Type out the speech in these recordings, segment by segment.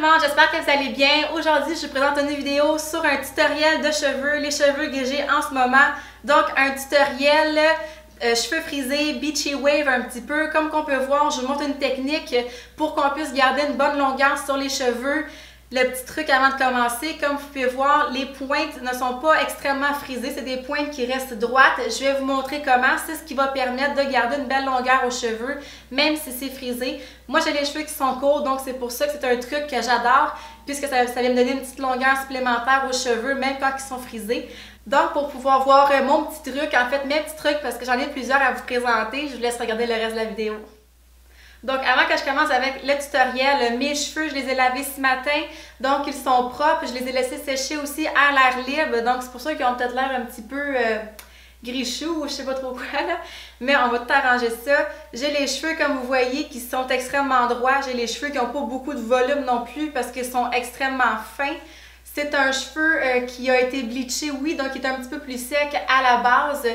monde, j'espère que vous allez bien. Aujourd'hui, je vous présente une vidéo sur un tutoriel de cheveux, les cheveux que j'ai en ce moment. Donc, un tutoriel cheveux frisés, beachy wave un petit peu. Comme qu'on peut voir, je vous montre une technique pour qu'on puisse garder une bonne longueur sur les cheveux. Le petit truc avant de commencer, comme vous pouvez voir, les pointes ne sont pas extrêmement frisées, c'est des pointes qui restent droites. Je vais vous montrer comment, c'est ce qui va permettre de garder une belle longueur aux cheveux, même si c'est frisé. Moi, j'ai les cheveux qui sont courts, donc c'est pour ça que c'est un truc que j'adore, puisque ça va me donner une petite longueur supplémentaire aux cheveux, même quand ils sont frisés. Donc, pour pouvoir voir mon petit truc, en fait, mes petits trucs, parce que j'en ai plusieurs à vous présenter, je vous laisse regarder le reste de la vidéo. Donc, avant que je commence avec le tutoriel, mes cheveux, je les ai lavés ce matin, donc ils sont propres. Je les ai laissés sécher aussi à l'air libre, donc c'est pour ça qu'ils ont peut-être l'air un petit peu grichou ou je sais pas trop quoi là. Mais on va tout arranger ça. J'ai les cheveux, comme vous voyez, qui sont extrêmement droits. J'ai les cheveux qui n'ont pas beaucoup de volume non plus parce qu'ils sont extrêmement fins. C'est un cheveu qui a été bleaché, oui, donc il est un petit peu plus sec à la base.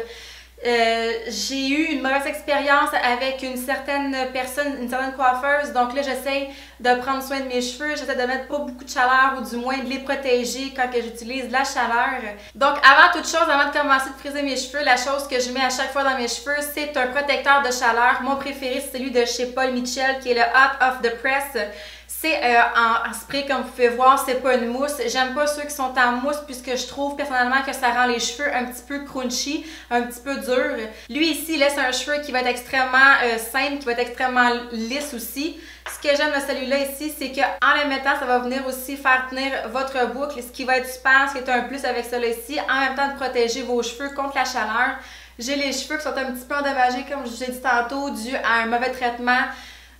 J'ai eu une mauvaise expérience avec une certaine personne, une certaine coiffeuse, donc là j'essaie de prendre soin de mes cheveux, j'essaie de mettre pas beaucoup de chaleur ou du moins de les protéger quand j'utilise de la chaleur. Donc avant toute chose, avant de commencer de friser mes cheveux, la chose que je mets à chaque fois dans mes cheveux, c'est un protecteur de chaleur. Mon préféré c'est celui de chez Paul Mitchell qui est le Hot Off the Press. C'est en spray, comme vous pouvez voir, c'est pas une mousse. J'aime pas ceux qui sont en mousse puisque je trouve personnellement que ça rend les cheveux un petit peu crunchy, un petit peu dur. Lui ici, il laisse un cheveu qui va être extrêmement simple, qui va être extrêmement lisse aussi. Ce que j'aime de celui-là ici, c'est qu'en le mettant, ça va venir aussi faire tenir votre boucle. Ce qui va être super, ce qui est un plus avec celui-là ici, en même temps de protéger vos cheveux contre la chaleur. J'ai les cheveux qui sont un petit peu endommagés, comme je vous ai dit tantôt, dû à un mauvais traitement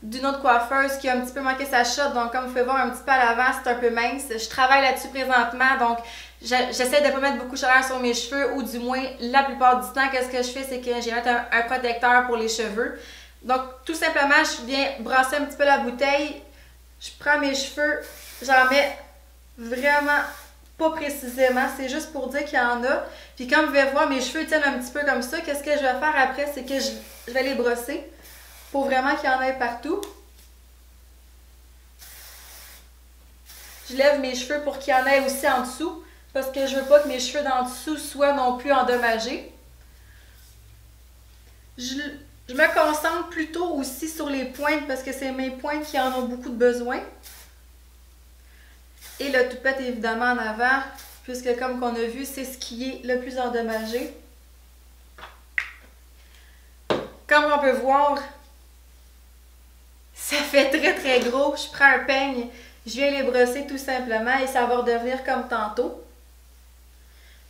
d'une autre coiffeuse qui a un petit peu manqué sa shot, donc comme vous pouvez voir un petit peu à l'avant, c'est un peu mince. Je travaille là-dessus présentement, donc j'essaie de ne pas mettre beaucoup de chaleur sur mes cheveux, ou du moins la plupart du temps, qu'est-ce que je fais, c'est que j'ai un protecteur pour les cheveux. Donc tout simplement, je viens brasser un petit peu la bouteille, je prends mes cheveux, j'en mets vraiment pas précisément, c'est juste pour dire qu'il y en a. Puis comme vous pouvez voir, mes cheveux tiennent un petit peu comme ça. Qu'est-ce que je vais faire après, c'est que je vais les brosser pour vraiment qu'il y en ait partout. Je lève mes cheveux pour qu'il y en ait aussi en dessous, parce que je veux pas que mes cheveux d'en dessous soient non plus endommagés. Je me concentre plutôt aussi sur les pointes, parce que c'est mes pointes qui en ont beaucoup de besoin. Et le toupette évidemment en avant, puisque comme qu'on a vu, c'est ce qui est le plus endommagé. Comme on peut voir, ça fait très gros. Je prends un peigne, je viens les brosser tout simplement et ça va redevenir comme tantôt.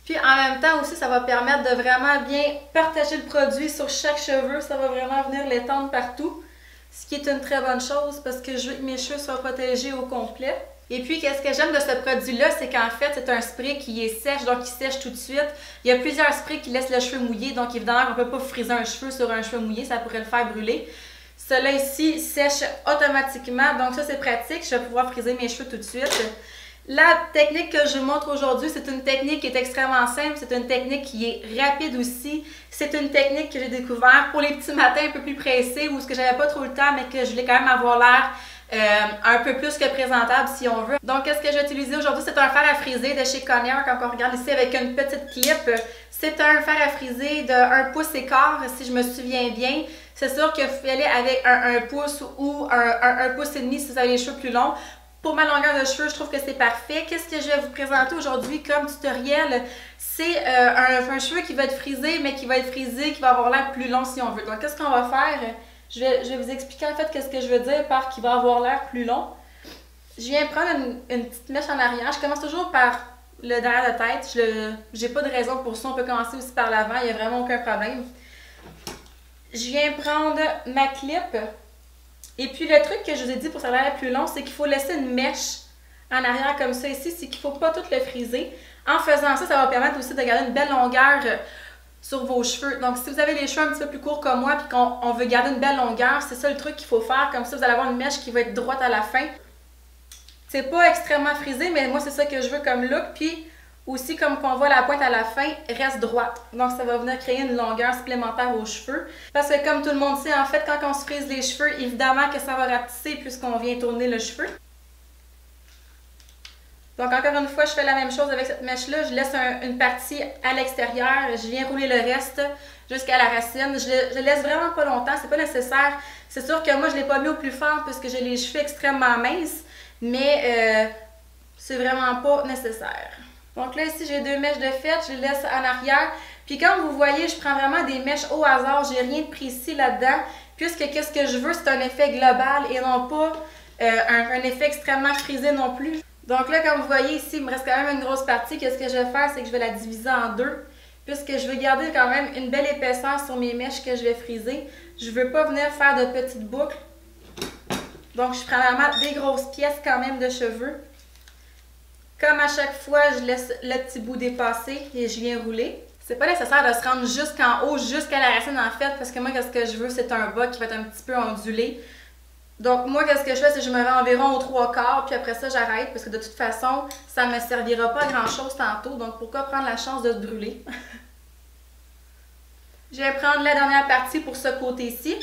Puis en même temps aussi, ça va permettre de vraiment bien partager le produit sur chaque cheveu. Ça va vraiment venir l'étendre partout. Ce qui est une très bonne chose parce que je veux que mes cheveux soient protégés au complet. Et puis, qu'est-ce que j'aime de ce produit-là, c'est qu'en fait, c'est un spray qui est sèche, donc il sèche tout de suite. Il y a plusieurs sprays qui laissent le cheveu mouillé, donc évidemment, on ne peut pas friser un cheveu sur un cheveu mouillé, ça pourrait le faire brûler. Celui-là ici sèche automatiquement, donc ça c'est pratique, je vais pouvoir friser mes cheveux tout de suite. La technique que je vous montre aujourd'hui, c'est une technique qui est extrêmement simple, c'est une technique qui est rapide aussi. C'est une technique que j'ai découvert pour les petits matins un peu plus pressés ou ce que j'avais pas trop le temps mais que je voulais quand même avoir l'air un peu plus que présentable si on veut. Donc, qu'est-ce que je vais utiliser aujourd'hui? C'est un fer à friser de chez Conair, comme on regarde ici avec une petite clip. C'est un fer à friser de 1 pouce et quart, si je me souviens bien. C'est sûr que vous pouvez aller avec un pouce ou un pouce et demi si vous avez les cheveux plus longs. Pour ma longueur de cheveux, je trouve que c'est parfait. Qu'est-ce que je vais vous présenter aujourd'hui comme tutoriel? C'est un cheveu qui va être frisé, mais qui va être frisé, qui va avoir l'air plus long si on veut. Donc, qu'est-ce qu'on va faire? Je vais vous expliquer en fait qu'est-ce que je veux dire par qui va avoir l'air plus long. Je viens prendre une petite mèche en arrière. Je commence toujours par le derrière de tête. J'ai pas de raison pour ça. On peut commencer aussi par l'avant. Il n'y a vraiment aucun problème. Je viens prendre ma clip. Et puis le truc que je vous ai dit pour ça l'air plus long, c'est qu'il faut laisser une mèche en arrière comme ça ici. C'est qu'il ne faut pas tout le friser. En faisant ça, ça va permettre aussi de garder une belle longueur sur vos cheveux. Donc, si vous avez les cheveux un petit peu plus courts comme moi et qu'on veut garder une belle longueur, c'est ça le truc qu'il faut faire. Comme ça, vous allez avoir une mèche qui va être droite à la fin. C'est pas extrêmement frisé, mais moi, c'est ça que je veux comme look. Puis, aussi, comme qu'on voit la pointe à la fin, reste droite. Donc, ça va venir créer une longueur supplémentaire aux cheveux. Parce que, comme tout le monde sait, en fait, quand on se frise les cheveux, évidemment que ça va rapetisser puisqu'on vient tourner le cheveu. Donc encore une fois, je fais la même chose avec cette mèche-là. Je laisse une partie à l'extérieur. Je viens rouler le reste jusqu'à la racine. Je le laisse vraiment pas longtemps. C'est pas nécessaire. C'est sûr que moi, je l'ai pas mis au plus fort puisque j'ai les cheveux extrêmement minces. Mais c'est vraiment pas nécessaire. Donc là, ici, j'ai 2 mèches de fête. Je les laisse en arrière. Puis comme vous voyez, je prends vraiment des mèches au hasard. J'ai rien de précis là-dedans. Puisque qu'est-ce que je veux, c'est un effet global et non pas un effet extrêmement frisé non plus. Donc là, comme vous voyez ici, il me reste quand même une grosse partie. Qu'est-ce que je vais faire, c'est que je vais la diviser en 2. Puisque je veux garder quand même une belle épaisseur sur mes mèches que je vais friser. Je ne veux pas venir faire de petites boucles. Donc je prends vraiment des grosses pièces quand même de cheveux. Comme à chaque fois, je laisse le petit bout dépasser et je viens rouler. C'est pas nécessaire de se rendre jusqu'en haut, jusqu'à la racine en fait, parce que moi, qu'est-ce que je veux, c'est un bas qui va être un petit peu ondulé. Donc moi, qu'est-ce que je fais, c'est que je me rends environ aux 3/4, puis après ça, j'arrête, parce que de toute façon, ça ne me servira pas à grand-chose tantôt, donc pourquoi prendre la chance de se brûler? Je vais prendre la dernière partie pour ce côté-ci.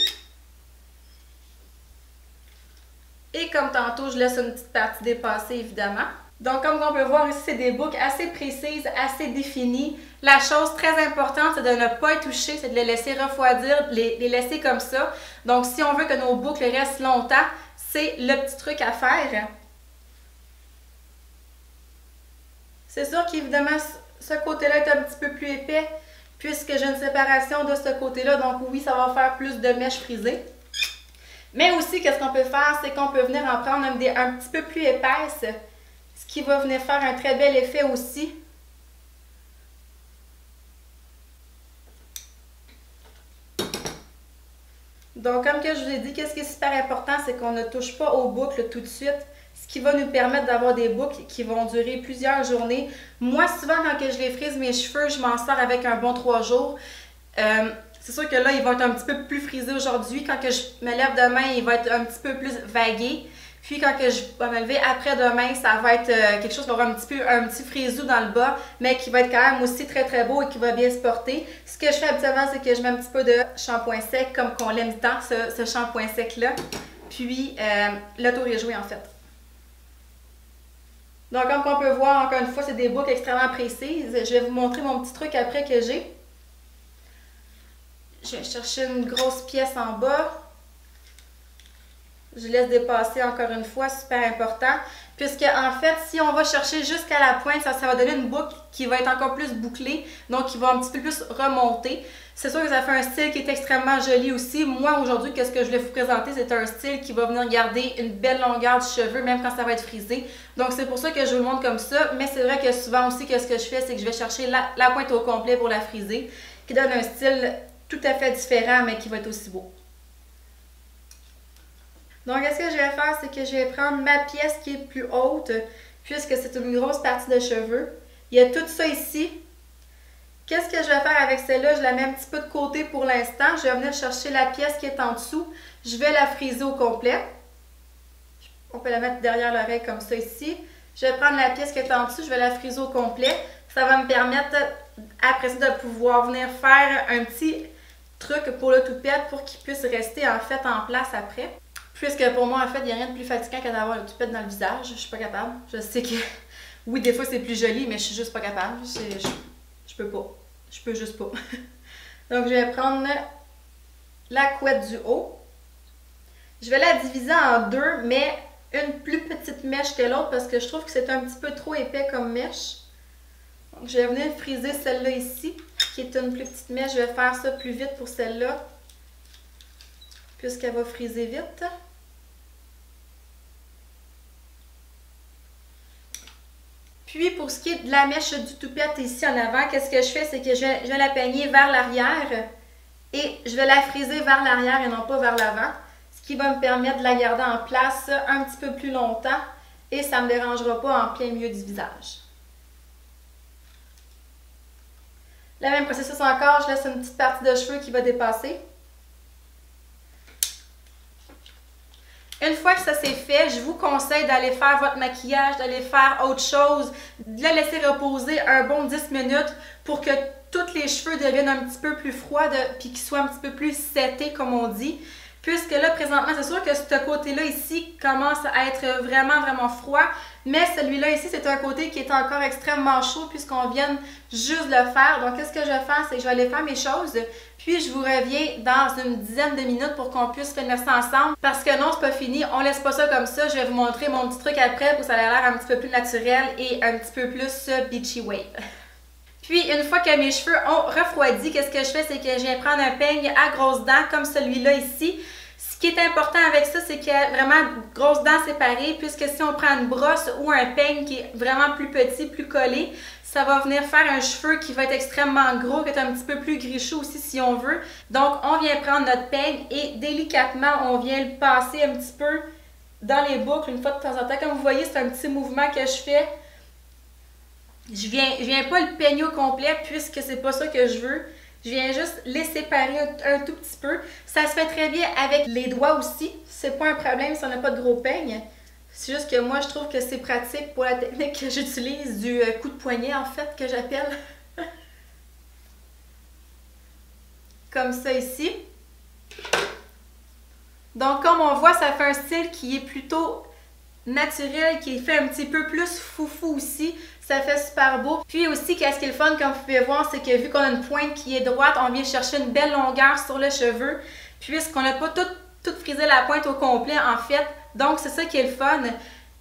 Et comme tantôt, je laisse une petite partie dépasser, évidemment. Donc, comme on peut voir ici, c'est des boucles assez précises, assez définies. La chose très importante, c'est de ne pas les toucher, c'est de les laisser refroidir, les laisser comme ça. Donc, si on veut que nos boucles restent longtemps, c'est le petit truc à faire. C'est sûr qu'évidemment, ce côté-là est un petit peu plus épais, puisque j'ai une séparation de ce côté-là. Donc, oui, ça va faire plus de mèches frisées. Mais aussi, qu'est-ce qu'on peut faire, c'est qu'on peut venir en prendre un petit peu plus épaisse, ce qui va venir faire un très bel effet aussi. Donc, comme que je vous ai dit, qu'est-ce qui est super important, c'est qu'on ne touche pas aux boucles tout de suite, ce qui va nous permettre d'avoir des boucles qui vont durer plusieurs journées. Moi, souvent, quand je les frise mes cheveux, je m'en sors avec un bon 3 jours. C'est sûr que là, ils vont être un petit peu plus frisés aujourd'hui. Quand que je me lève demain, il va être un petit peu plus vagué. Puis quand que je vais me lever après-demain, ça va être quelque chose qui va avoir un petit frisou dans le bas, mais qui va être quand même aussi très très beau et qui va bien se porter. Ce que je fais habituellement, c'est que je mets un petit peu de shampoing sec, comme qu'on l'aime tant, ce shampoing sec-là. Puis le tour est joué en fait. Donc comme on peut voir, encore une fois, c'est des boucles extrêmement précises. Je vais vous montrer mon petit truc après que j'ai. Je vais chercher une grosse pièce en bas. Je laisse dépasser encore une fois, super important. Puisque en fait, si on va chercher jusqu'à la pointe, ça va donner une boucle qui va être encore plus bouclée. Donc, qui va un petit peu plus remonter. C'est sûr que ça fait un style qui est extrêmement joli aussi. Moi, aujourd'hui, qu'est-ce que je voulais vous présenter, c'est un style qui va venir garder une belle longueur du cheveu, même quand ça va être frisé. Donc, c'est pour ça que je vous le montre comme ça. Mais c'est vrai que souvent aussi, qu'est-ce que je fais, c'est que je vais chercher la pointe au complet pour la friser, qui donne un style tout à fait différent, mais qui va être aussi beau. Donc, ce que je vais faire, c'est que je vais prendre ma pièce qui est plus haute, puisque c'est une grosse partie de cheveux. Il y a tout ça ici. Qu'est-ce que je vais faire avec celle-là? Je la mets un petit peu de côté pour l'instant. Je vais venir chercher la pièce qui est en dessous. Je vais la friser au complet. On peut la mettre derrière l'oreille comme ça ici. Je vais prendre la pièce qui est en dessous. Je vais la friser au complet. Ça va me permettre, après ça, de pouvoir venir faire un petit truc pour le toupette pour qu'il puisse rester en fait en place après. Puisque pour moi, en fait, il n'y a rien de plus fatigant que d'avoir le toupette dans le visage. Je suis pas capable. Je sais que, oui, des fois, c'est plus joli, mais je suis juste pas capable. Je peux pas. Je peux juste pas. Donc, je vais prendre la couette du haut. Je vais la diviser en 2, mais une plus petite mèche que l'autre parce que je trouve que c'est un petit peu trop épais comme mèche. Donc, je vais venir friser celle-là ici, qui est une plus petite mèche. Je vais faire ça plus vite pour celle-là, puisqu'elle va friser vite. Puis, pour ce qui est de la mèche du toupette ici en avant, qu'est-ce que je fais? C'est que je vais la peigner vers l'arrière et je vais la friser vers l'arrière et non pas vers l'avant. Ce qui va me permettre de la garder en place un petit peu plus longtemps et ça ne me dérangera pas en plein milieu du visage. Le même processus encore, je laisse une petite partie de cheveux qui va dépasser. Une fois que ça c'est fait, je vous conseille d'aller faire votre maquillage, d'aller faire autre chose, de la laisser reposer un bon 10 minutes pour que tous les cheveux deviennent un petit peu plus froids puis qu'ils soient un petit peu plus setés comme on dit. Puisque là, présentement, c'est sûr que ce côté-là ici commence à être vraiment, vraiment froid. Mais celui-là ici, c'est un côté qui est encore extrêmement chaud puisqu'on vient juste le faire. Donc, qu'est-ce que je vais faire? C'est que je vais aller faire mes choses. Puis, je vous reviens dans une dizaine de minutes pour qu'on puisse finir ça ensemble. Parce que non, c'est pas fini. On laisse pas ça comme ça. Je vais vous montrer mon petit truc après pour que ça ait l'air un petit peu plus naturel et un petit peu plus beachy wave. Puis, une fois que mes cheveux ont refroidi, qu'est-ce que je fais? C'est que je viens prendre un peigne à grosses dents comme celui-là ici. Ce qui est important avec ça, c'est qu'il y a vraiment grosses dents séparées, puisque si on prend une brosse ou un peigne qui est vraiment plus petit, plus collé, ça va venir faire un cheveu qui va être extrêmement gros, qui est un petit peu plus grichou aussi si on veut. Donc, on vient prendre notre peigne et délicatement, on vient le passer un petit peu dans les boucles une fois de temps en temps. Comme vous voyez, c'est un petit mouvement que je fais. Je viens pas le peigner au complet puisque c'est pas ça que je veux. Je viens juste les séparer un tout petit peu. Ça se fait très bien avec les doigts aussi. C'est pas un problème si on n'a pas de gros peigne. C'est juste que moi, je trouve que c'est pratique pour la technique que j'utilise du coup de poignet, en fait, que j'appelle. Comme ça ici. Donc, comme on voit, ça fait un style qui est plutôt naturel, qui est fait un petit peu plus foufou aussi. Ça fait super beau. Puis aussi, qu'est-ce qui est le fun, comme vous pouvez voir, c'est que vu qu'on a une pointe qui est droite, on vient chercher une belle longueur sur le cheveu, puisqu'on n'a pas tout frisé la pointe au complet, en fait. Donc, c'est ça qui est le fun.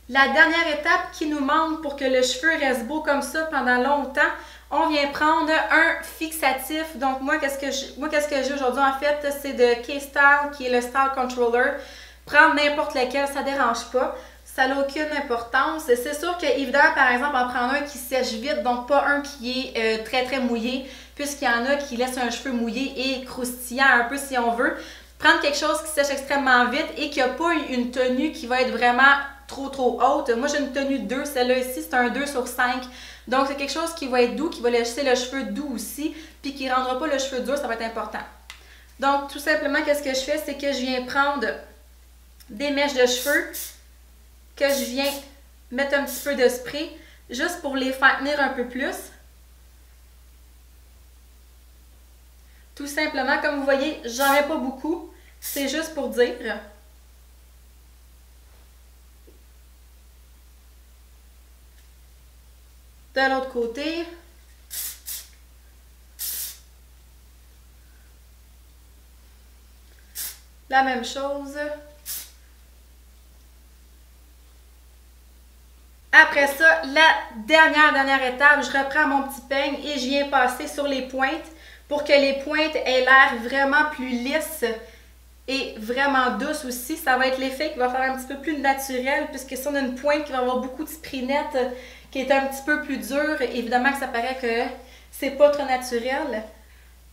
La dernière étape qui nous manque pour que le cheveu reste beau comme ça pendant longtemps, on vient prendre un fixatif. Donc, moi, qu'est-ce que j'ai aujourd'hui, en fait, c'est de K-Style, qui est le Style Controller. Prendre n'importe lequel, ça ne dérange pas. Ça n'a aucune importance. C'est sûr que, évidemment, par exemple, en prendre un qui sèche vite, donc pas un qui est très très mouillé, puisqu'il y en a qui laissent un cheveu mouillé et croustillant un peu si on veut. Prendre quelque chose qui sèche extrêmement vite et qui n'a pas une tenue qui va être vraiment trop haute. Moi, j'ai une tenue 2, celle-là ici, c'est un 2 sur 5. Donc, c'est quelque chose qui va être doux, qui va laisser le cheveu doux aussi, puis qui ne rendra pas le cheveu dur, ça va être important. Donc, tout simplement, qu'est-ce que je fais? C'est que je viens prendre des mèches de cheveux, que je viens mettre un petit peu de spray, juste pour les faire tenir un peu plus. Tout simplement, comme vous voyez, j'en mets pas beaucoup, c'est juste pour dire. De l'autre côté. La même chose. Après ça, la dernière étape, je reprends mon petit peigne et je viens passer sur les pointes pour que les pointes aient l'air vraiment plus lisses et vraiment douces aussi. Ça va être l'effet qui va faire un petit peu plus naturel puisque si on a une pointe qui va avoir beaucoup de sprinette qui est un petit peu plus dure, évidemment que ça paraît que c'est pas trop naturel.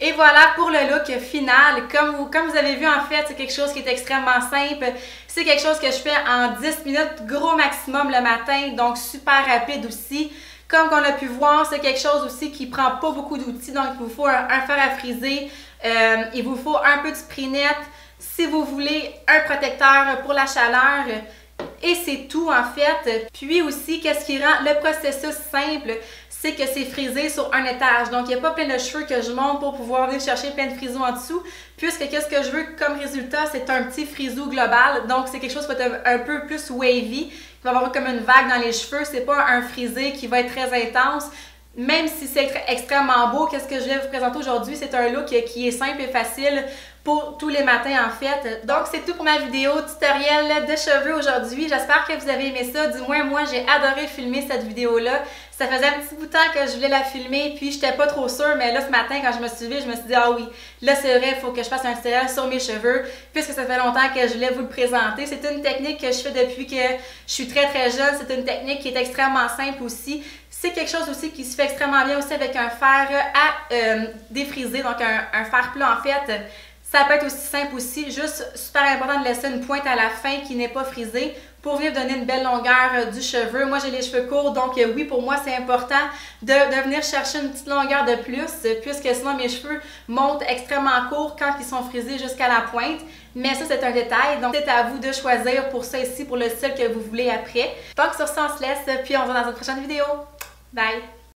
Et voilà pour le look final. Comme vous avez vu, en fait, c'est quelque chose qui est extrêmement simple. C'est quelque chose que je fais en 10 minutes, gros maximum le matin, donc super rapide aussi. Comme on a pu voir, c'est quelque chose aussi qui prend pas beaucoup d'outils, donc il vous faut un fer à friser, il vous faut un peu de sprinette, si vous voulez un protecteur pour la chaleur. Et c'est tout en fait. Puis aussi, qu'est-ce qui rend le processus simple? C'est que c'est frisé sur un étage. Donc, il n'y a pas plein de cheveux que je monte pour pouvoir venir chercher plein de frisous en dessous. Puisque qu'est-ce que je veux comme résultat? C'est un petit frisou global. Donc, c'est quelque chose qui va être un peu plus wavy, qui va avoir comme une vague dans les cheveux. C'est pas un frisé qui va être très intense. Même si c'est extrêmement beau, qu'est-ce que je vais vous présenter aujourd'hui? C'est un look qui est simple et facile pour tous les matins en fait. Donc c'est tout pour ma vidéo tutoriel de cheveux aujourd'hui. J'espère que vous avez aimé ça. Du moins moi j'ai adoré filmer cette vidéo-là. Ça faisait un petit bout de temps que je voulais la filmer puis j'étais pas trop sûre, mais là ce matin quand je me suis levée, je me suis dit ah oui, là c'est vrai, il faut que je fasse un tutoriel sur mes cheveux puisque ça fait longtemps que je voulais vous le présenter. C'est une technique que je fais depuis que je suis très jeune. C'est une technique qui est extrêmement simple aussi. C'est quelque chose aussi qui se fait extrêmement bien aussi avec un fer à défriser, donc un fer plat en fait. Ça peut être aussi simple aussi, juste super important de laisser une pointe à la fin qui n'est pas frisée pour venir donner une belle longueur du cheveu. Moi j'ai les cheveux courts, donc oui pour moi c'est important de venir chercher une petite longueur de plus puisque sinon mes cheveux montent extrêmement courts quand ils sont frisés jusqu'à la pointe. Mais ça c'est un détail, donc c'est à vous de choisir pour ça ici, pour le style que vous voulez après. Donc sur ça on se laisse, puis on se voit dans une prochaine vidéo. Bye!